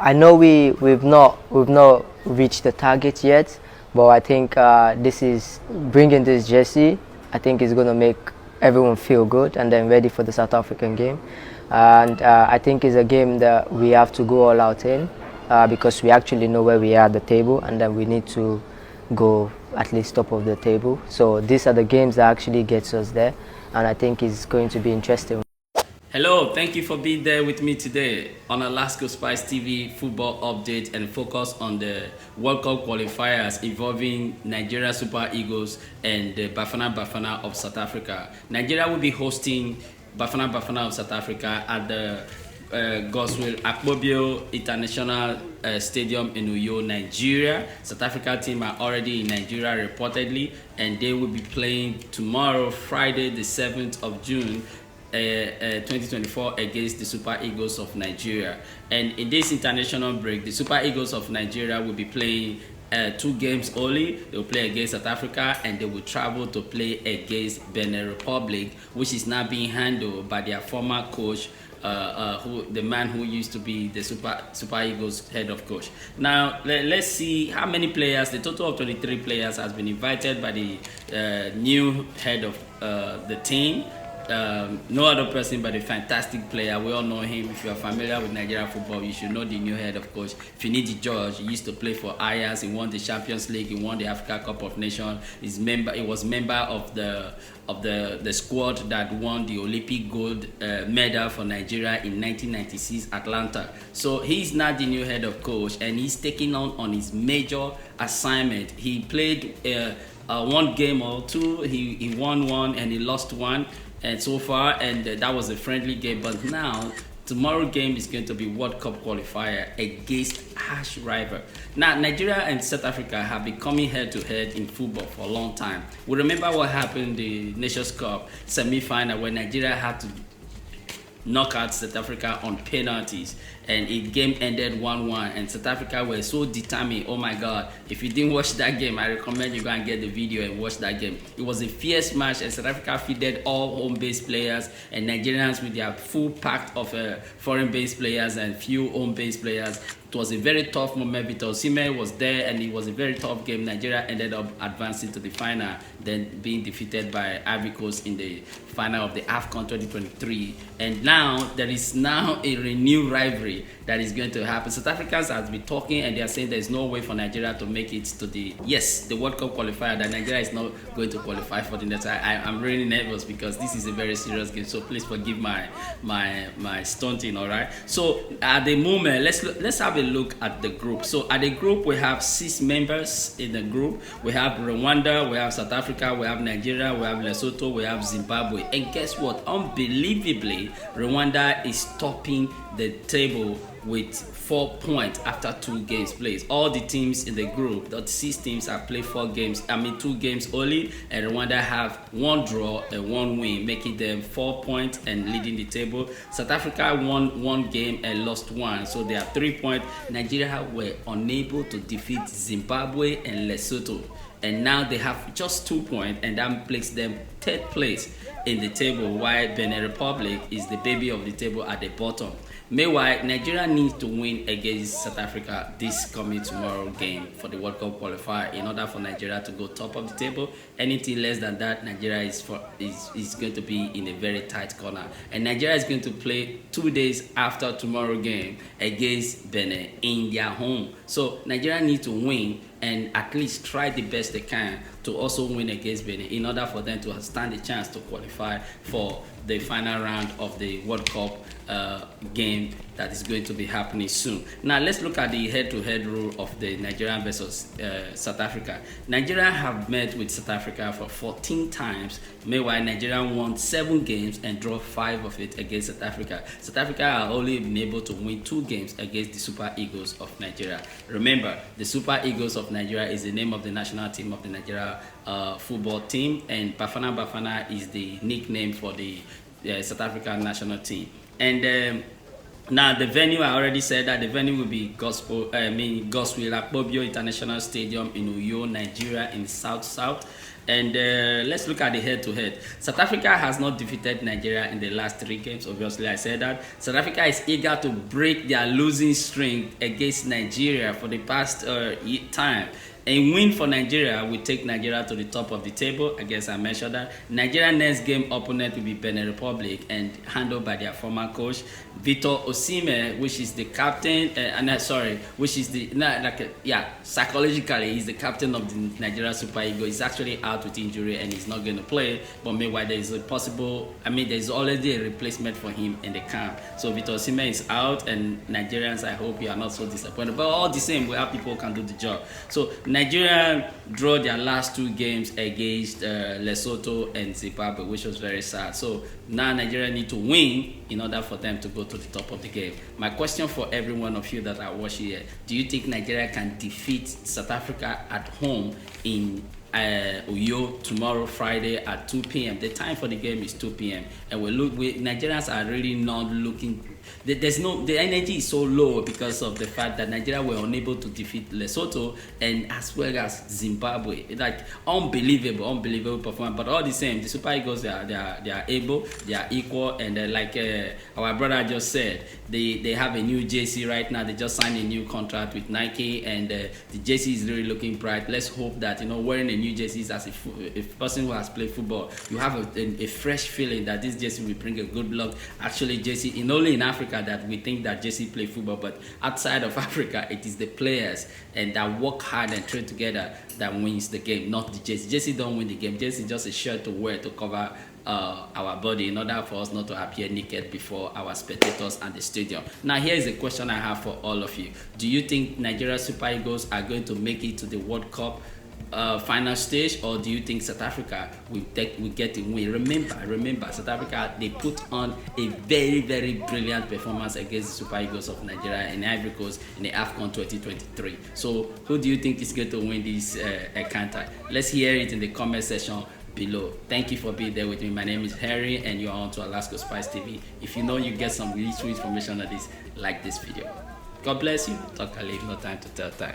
I know we've not reached the target yet, but I think this is bringing this jersey. I think is going to make everyone feel good and then ready for the South African game. And I think it's a game that we have to go all out in because we actually know where we are at the table, and then we need to go at least top of the table. So these are the games that actually gets us there, and I think it's going to be interesting. Hello, thank you for being there with me today on ALASCOSPICETV football update and focus on the World Cup qualifiers involving Nigerian Super Eagles and the Bafana Bafana of South Africa. Nigeria will be hosting Bafana Bafana of South Africa at the ALASCOSPICE International Stadium in Uyo, Nigeria. South Africa team are already in Nigeria reportedly, and they will be playing tomorrow, Friday the 7th of June 2024 against the Super Eagles of Nigeria. And in this international break, the Super Eagles of Nigeria will be playing 2 games only. They will play against South Africa, and they will travel to play against Benin Republic, which is now being handled by their former coach, the man who used to be the Super Eagles head of coach. Now let's see how many players. The total of 23 players has been invited by the new head of the team. No other person but a fantastic player. We all know him. If you are familiar with Nigerian football, you should know the new head of coach, Finidi George. He used to play for Ajax. He won the Champions League. He won the Africa Cup of Nations. He was member of the squad that won the Olympic gold medal for Nigeria in 1996 Atlanta. So he's now the new head of coach, and he's taking on his major assignment. He played 1 game or 2. He won 1 and he lost 1. And so far, and that was a friendly game. But now, tomorrow's game is going to be World Cup qualifier against harsh rival. Now, Nigeria and South Africa have been coming head-to-head in football for a long time. We remember what happened in the Nations Cup semi-final when Nigeria had to knock out South Africa on penalties, and the game ended 1-1, and South Africa were so determined. Oh my God, if you didn't watch that game, I recommend you go and get the video and watch that game. It was a fierce match, and South Africa fielded all home-based players, and Nigerians with their full pack of foreign-based players and few home-based players. It was a very tough moment. Victor Osimhen was there, and it was a very tough game. Nigeria ended up advancing to the final, then being defeated by Ivory Coast in the final of the AFCON 2023. And now there is now a renewed rivalry that is going to happen. South Africans have been talking, and they are saying there is no way for Nigeria to make it to the World Cup qualifier. That Nigeria is not going to qualify for the next. I'm really nervous because this is a very serious game. So please forgive my stunting. All right. So at the moment, let's have a look at the group. So at the group, we have 6 members in the group. We have Rwanda, we have South Africa, we have Nigeria, we have Lesotho, we have Zimbabwe. And guess what? Unbelievably, Rwanda is topping the table with 4 points after 2 games played. All the teams in the group, the 6 teams have played 2 games only, and Rwanda have 1 draw and 1 win, making them 4 points and leading the table. South Africa won 1 game and lost 1, so they have 3 points. Nigeria were unable to defeat Zimbabwe and Lesotho, and now they have just 2 points, and that makes them 3rd place in the table, while Benin Republic is the baby of the table at the bottom. Meanwhile, Nigeria needs to win against South Africa this coming tomorrow game for the World Cup qualifier in order for Nigeria to go top of the table. Anything less than that, Nigeria is going to be in a very tight corner. And Nigeria is going to play 2 days after tomorrow game against Benin in their home. So Nigeria needs to win and at least try the best they can to also win against Benin in order for them to stand a chance to qualify for the final round of the World Cup game that is going to be happening soon. Now let's look at the head-to-head rule of the Nigerian versus South Africa. Nigeria have met with South Africa for 14 times. Meanwhile, Nigeria won 7 games and draw 5 of it against South Africa. South Africa are only been able to win 2 games against the Super Eagles of Nigeria. Remember, the Super Eagles of Nigeria is the name of the national team of the Nigeria football team, and Bafana Bafana is the nickname for the South African national team. And now the venue, I already said that the venue will be ALASCOSPICE International Stadium in Uyo, Nigeria, in South. And let's look at the head-to-head. South Africa has not defeated Nigeria in the last 3 games. Obviously, I said that. South Africa is eager to break their losing streak against Nigeria for the past time. A win for Nigeria will take Nigeria to the top of the table. I guess I mentioned that. Nigeria's next game opponent will be Benin Republic and handled by their former coach Victor Osimhen, which is the captain. Which is the psychologically he's the captain of the Nigerian Super Eagles. He's actually out with injury and he's not going to play. But meanwhile, there is a possible. There's already a replacement for him in the camp. So Victor Osimhen is out, and Nigerians, I hope you are not so disappointed. But all the same, we have people who can do the job. So Nigeria drew their last 2 games against Lesotho and Zimbabwe, which was very sad. So now Nigeria need to win in order for them to go to the top of the game. My question for every one of you that are watching here: do you think Nigeria can defeat South Africa at home in Uyo tomorrow, Friday at 2 p.m. The time for the game is 2 p.m. and Nigerians are really not looking. The energy is so low because of the fact that Nigeria were unable to defeat Lesotho and as well as Zimbabwe. It's like unbelievable performance. But all the same, the Super Eagles they are able, they are equal, and like our brother just said, they have a new jersey right now. They just signed a new contract with Nike, and the jersey is really looking bright. Let's hope that wearing a new jersey as a person who has played football, you have a fresh feeling that this jersey will bring a good luck. Actually, jersey only in Africa that we think that jersey play football, but outside of Africa, it is the players and that work hard and train together that wins the game, not the jersey. Jersey don't win the game. Jersey is just a shirt to wear to cover our body in order for us not to appear naked before our spectators and the stadium. Now, here is a question I have for all of you. Do you think Nigeria Super Eagles are going to make it to the World Cup final stage, or do you think South Africa will get a win? Remember, South Africa, they put on a very, very brilliant performance against the Super Eagles of Nigeria and Ivory Coast in the AFCON 2023. So, who do you think is going to win this encounter? Let's hear it in the comment section below. Thank you for being there with me. My name is Harry, and you're on to ALASCOSPICE TV. If you know you get some useful information on this, like this video. God bless you. Talk a little, no time to tell time.